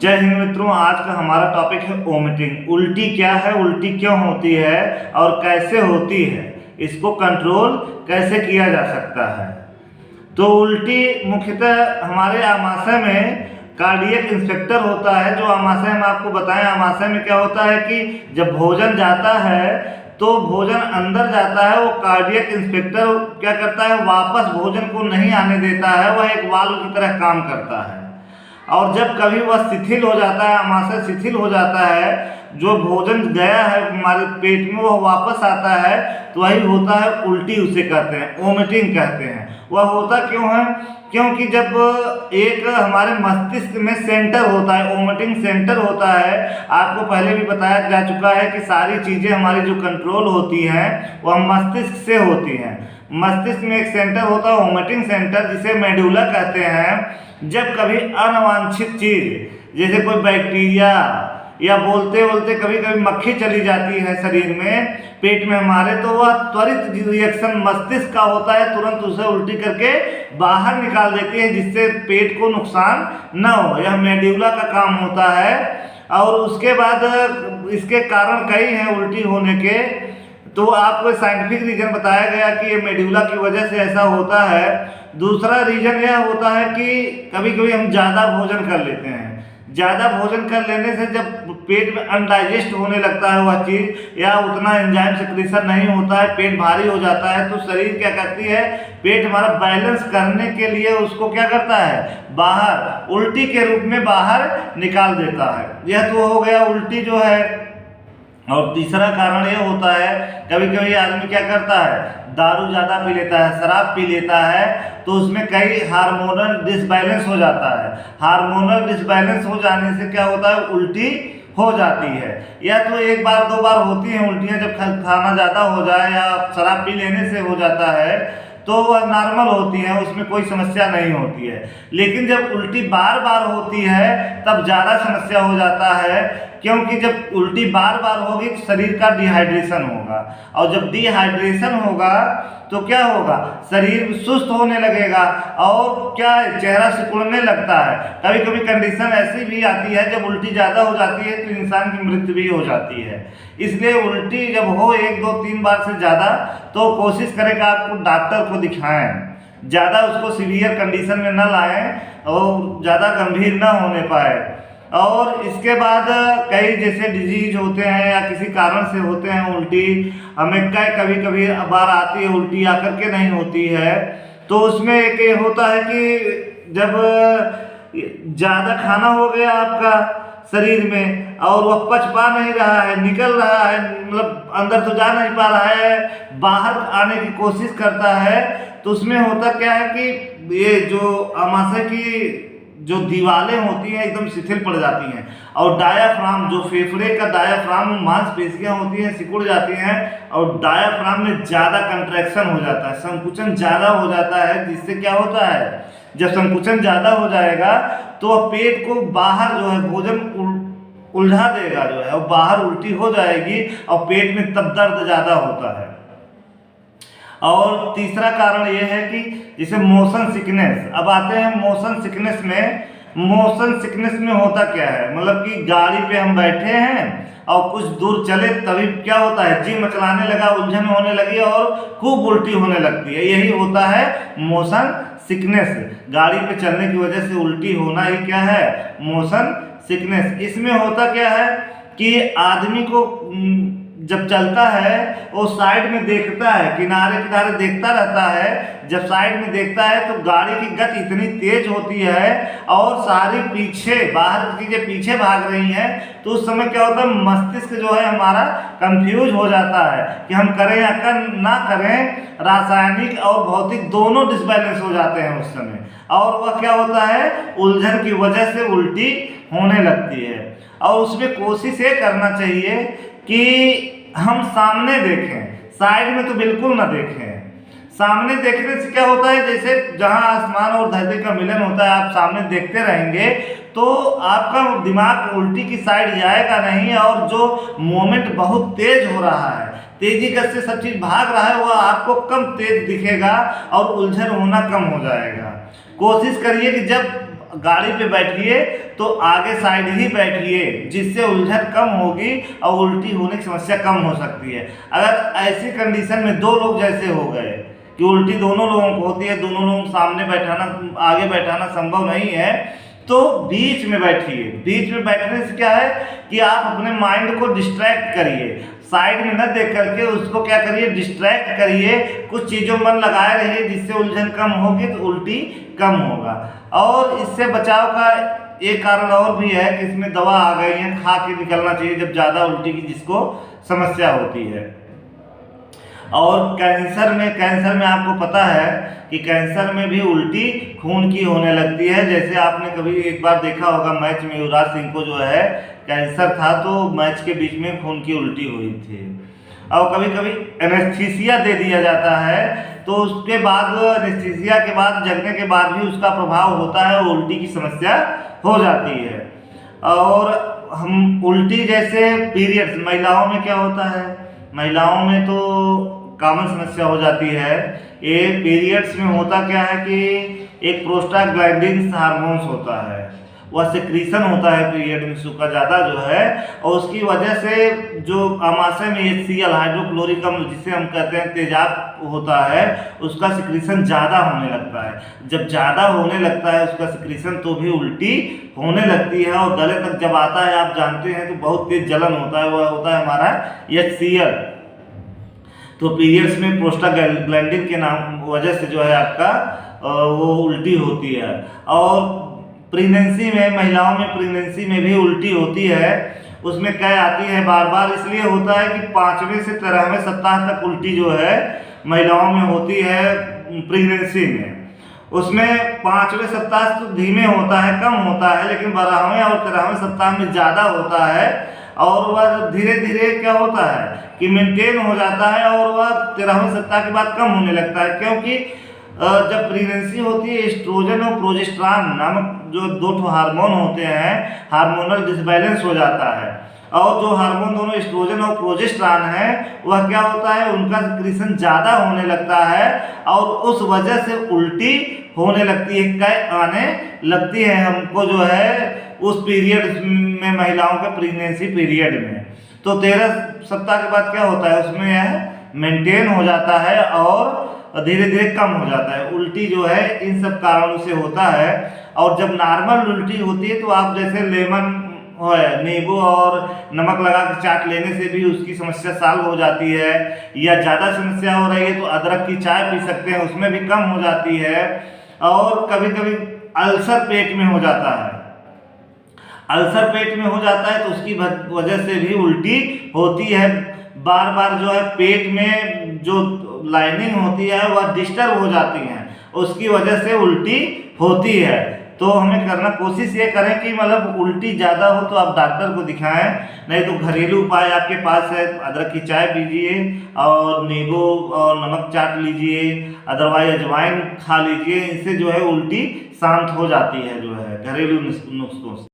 जय हिंद मित्रों, आज का हमारा टॉपिक है वोमिटिंग। उल्टी क्या है, उल्टी क्यों होती है और कैसे होती है, इसको कंट्रोल कैसे किया जा सकता है। तो उल्टी मुख्यतः हमारे आमाशय में कार्डियक इंस्पेक्टर होता है। जो आमाशय हम आपको बताएं, आमाशय में क्या होता है कि जब भोजन जाता है तो भोजन अंदर जाता है, वो कार्डियक इंस्पेक्टर क्या करता है, वापस भोजन को नहीं आने देता है। वह एक वाल्व की तरह काम करता है और जब कभी वह शिथिल हो जाता है, आमाशय शिथिल हो जाता है, जो भोजन गया है हमारे पेट में वह वापस आता है, तो वही होता है उल्टी। उसे कहते हैं वोमिटिंग कहते हैं। वह होता क्यों है? क्योंकि जब एक हमारे मस्तिष्क में सेंटर होता है, वोमिटिंग सेंटर होता है। आपको पहले भी बताया जा चुका है कि सारी चीज़ें हमारी जो कंट्रोल होती हैं वह मस्तिष्क से होती हैं। मस्तिष्क में एक सेंटर होता है वोमिटिंग सेंटर, जिसे मेडुला कहते हैं। जब कभी अनवांछित चीज़ जैसे कोई बैक्टीरिया या बोलते बोलते कभी कभी मक्खी चली जाती है शरीर में, पेट में हमारे, तो वह त्वरित रिएक्शन मस्तिष्क का होता है, तुरंत उसे उल्टी करके बाहर निकाल देती है, जिससे पेट को नुकसान न हो। यह मेडुला का काम होता है। और उसके बाद इसके कारण कई हैं उल्टी होने के। तो आपको साइंटिफिक रीजन बताया गया कि ये मेडुला की वजह से ऐसा होता है। दूसरा रीजन यह होता है कि कभी कभी हम ज़्यादा भोजन कर लेते हैं। ज़्यादा भोजन कर लेने से जब पेट में अनडाइजेस्ट होने लगता है वह चीज़, या उतना एंजाइम सेक्रेशन नहीं होता है, पेट भारी हो जाता है, तो शरीर क्या करती है, पेट हमारा बैलेंस करने के लिए उसको क्या करता है, बाहर उल्टी के रूप में बाहर निकाल देता है। यह तो हो गया उल्टी जो है। और तीसरा कारण ये होता है, कभी कभी आदमी क्या करता है, दारू ज़्यादा पी लेता है, शराब पी लेता है, तो उसमें कई हार्मोनल डिसबैलेंस हो जाता है। हार्मोनल डिसबैलेंस हो जाने से क्या होता है, उल्टी हो जाती है। या तो एक बार दो बार होती हैं उल्टियाँ, जब खाना ज़्यादा हो जाए या शराब पी लेने से हो जाता है, तो वह नॉर्मल होती है, उसमें कोई समस्या नहीं होती है। लेकिन जब उल्टी बार बार होती है तब ज़्यादा समस्या हो जाता है, क्योंकि जब उल्टी बार बार होगी तो शरीर का डिहाइड्रेशन होगा, और जब डिहाइड्रेशन होगा तो क्या होगा, शरीर सुस्त होने लगेगा और क्या चेहरा सिकुड़ने लगता है। कभी कभी कंडीशन ऐसी भी आती है जब उल्टी ज़्यादा हो जाती है तो इंसान की मृत्यु भी हो जाती है। इसलिए उल्टी जब हो 1 2 3 बार से ज़्यादा, तो कोशिश करें कि आपको डॉक्टर को दिखाएं, ज़्यादा उसको सीवियर कंडीशन में न लाएं और ज़्यादा गंभीर न होने पाए। और इसके बाद कई जैसे डिजीज होते हैं या किसी कारण से होते हैं उल्टी, हमें कभी कभी बार आती है उल्टी, आकर के नहीं होती है। तो उसमें एक ये होता है कि जब ज़्यादा खाना हो गया आपका शरीर में और वह पच पा नहीं रहा है, निकल रहा है, मतलब अंदर तो जा नहीं पा रहा है, बाहर आने की कोशिश करता है, तो उसमें होता क्या है कि ये जो आमाशय की जो दीवारें होती हैं एकदम शिथिल पड़ जाती हैं, और डायाफ्राम, जो फेफड़े का डायाफ्राम मांसपेशियां होती हैं, सिकुड़ जाती हैं, और डायाफ्राम में ज़्यादा कंट्रैक्शन हो जाता है, संकुचन ज़्यादा हो जाता है। जिससे क्या होता है, जब संकुचन ज़्यादा हो जाएगा तो पेट को बाहर जो है भोजन उलझा देगा जो है, और बाहर उल्टी हो जाएगी और पेट में तब दर्द ज़्यादा होता है। और तीसरा कारण ये है कि जैसे मोशन सिकनेस। अब आते हैं मोशन सिकनेस में। मोशन सिकनेस में होता क्या है, मतलब कि गाड़ी पे हम बैठे हैं और कुछ दूर चले तभी क्या होता है, जी मचलाने लगा, उलझन होने लगी और खूब उल्टी होने लगती है। यही होता है मोशन सिकनेस। गाड़ी पे चलने की वजह से उल्टी होना ही क्या है, मोशन सिकनेस। इसमें होता क्या है कि आदमी को जब चलता है वो साइड में देखता है, किनारे किनारे देखता रहता है। जब साइड में देखता है तो गाड़ी की गति इतनी तेज होती है और सारी पीछे बाहर की चीज़ें पीछे भाग रही हैं, तो उस समय क्या होता है, मस्तिष्क जो है हमारा कंफ्यूज हो जाता है कि हम करें या ना करें। रासायनिक और भौतिक दोनों डिसबैलेंस हो जाते हैं उस समय, और वह क्या होता है, उलझन की वजह से उल्टी होने लगती है। और उसमें कोशिश ये करना चाहिए कि हम सामने देखें, साइड में तो बिल्कुल ना देखें। सामने देखने से क्या होता है, जैसे जहां आसमान और धरती का मिलन होता है, आप सामने देखते रहेंगे तो आपका दिमाग उल्टी की साइड जाएगा नहीं, और जो मोमेंट बहुत तेज हो रहा है, तेजी गति से सब चीज़ भाग रहा है, वह आपको कम तेज दिखेगा और उलझन होना कम हो जाएगा। कोशिश करिए कि जब गाड़ी पे बैठिए तो आगे साइड ही बैठिए, जिससे उलझन कम होगी और उल्टी होने की समस्या कम हो सकती है। अगर ऐसी कंडीशन में दो लोग जैसे हो गए कि उल्टी दोनों लोगों को होती है, दोनों लोगों को सामने बैठाना, आगे बैठाना संभव नहीं है, तो बीच में बैठिए। बीच में बैठने से क्या है कि आप अपने माइंड को डिस्ट्रैक्ट करिए, साइड में न देख करके उसको क्या करिए, डिस्ट्रैक्ट करिए, कुछ चीज़ों में मन लगाए रहिए, जिससे उलझन कम होगी तो उल्टी कम होगा। और इससे बचाव का एक कारण और भी है कि इसमें दवा आ गई है, खा के निकलना चाहिए जब ज़्यादा उल्टी की जिसको समस्या होती है। और कैंसर में आपको पता है कि कैंसर में भी उल्टी खून की होने लगती है। जैसे आपने कभी एक बार देखा होगा मैच में युवराज सिंह को जो है कैंसर था, तो मैच के बीच में खून की उल्टी हुई थी। और कभी कभी एनेस्थीसिया दे दिया जाता है, तो उसके बाद एनेस्थीसिया के बाद जगने के बाद भी उसका प्रभाव होता है, उल्टी की समस्या हो जाती है। और हम उल्टी जैसे पीरियड्स, महिलाओं में क्या होता है, महिलाओं में तो कॉमन समस्या हो जाती है। ये पीरियड्स में होता क्या है कि एक प्रोस्टाग्लैंडिन हार्मोन्स होता है, वह सिक्रीशन होता है पीरियड में का ज़्यादा जो है, और उसकी वजह से जो आमाशय में HCl हाइड्रोक्लोरिक अम्ल जिसे हम कहते हैं तेजाब होता है, उसका सिक्रीशन ज़्यादा होने लगता है। जब ज़्यादा होने लगता है उसका सिक्रीशन, तो भी उल्टी होने लगती है। और गले तक जब आता है, आप जानते हैं, तो बहुत तेज जलन होता है, वह होता है हमारा HCl। तो पीरियड्स में प्रोस्टाग्लैंडिन के नाम वजह से जो है आपका वो उल्टी होती है। और प्रेगनेंसी में, महिलाओं में प्रेगनेंसी में भी उल्टी होती है। उसमें क्या आती है बार बार, इसलिए होता है कि 5वें से 13वें सप्ताह तक उल्टी जो है महिलाओं में होती है प्रेगनेंसी में। उसमें 5वें सप्ताह तो धीमे होता है, कम होता है, लेकिन 12वें और 13वें सप्ताह में ज़्यादा होता है। और वह धीरे धीरे क्या होता है कि मेंटेन हो जाता है, और वह 13वें सप्ताह के बाद कम होने लगता है। क्योंकि जब प्रेगनेंसी होती है, एस्ट्रोजन और प्रोजेस्टेरॉन नामक जो दो हार्मोन होते हैं, हार्मोनल डिसबैलेंस हो जाता है। और जो हार्मोन दोनों एस्ट्रोजन और प्रोजेस्टेरॉन है, वह क्या होता है, उनका सिक्रीशन ज़्यादा होने लगता है, और उस वजह से उल्टी होने लगती है, कै आने लगती है हमको जो है उस पीरियड में, महिलाओं के प्रेगनेंसी पीरियड में। तो 13 सप्ताह के बाद क्या होता है, उसमें यह मेंटेन हो जाता है और धीरे धीरे कम हो जाता है। उल्टी जो है इन सब कारणों से होता है। और जब नॉर्मल उल्टी होती है, तो आप जैसे लेमन है, नींबू और नमक लगा के चाट लेने से भी उसकी समस्या सॉल्व हो जाती है। या ज़्यादा समस्या हो रही है तो अदरक की चाय पी सकते हैं, उसमें भी कम हो जाती है। और कभी कभी अल्सर पेट में हो जाता है, अल्सर पेट में हो जाता है, तो उसकी वजह से भी उल्टी होती है। बार बार जो है पेट में जो लाइनिंग होती है वह डिस्टर्ब हो जाती है, उसकी वजह से उल्टी होती है। तो हमें करना, कोशिश ये करें कि मतलब उल्टी ज़्यादा हो तो आप डॉक्टर को दिखाएं, नहीं तो घरेलू उपाय आपके पास है, अदरक की चाय पीजिए और नींबू और नमक चाट लीजिए, अदरवाइज अजवाइन खा लीजिए। इससे जो है उल्टी शांत हो जाती है, जो है घरेलू नुस्खों से।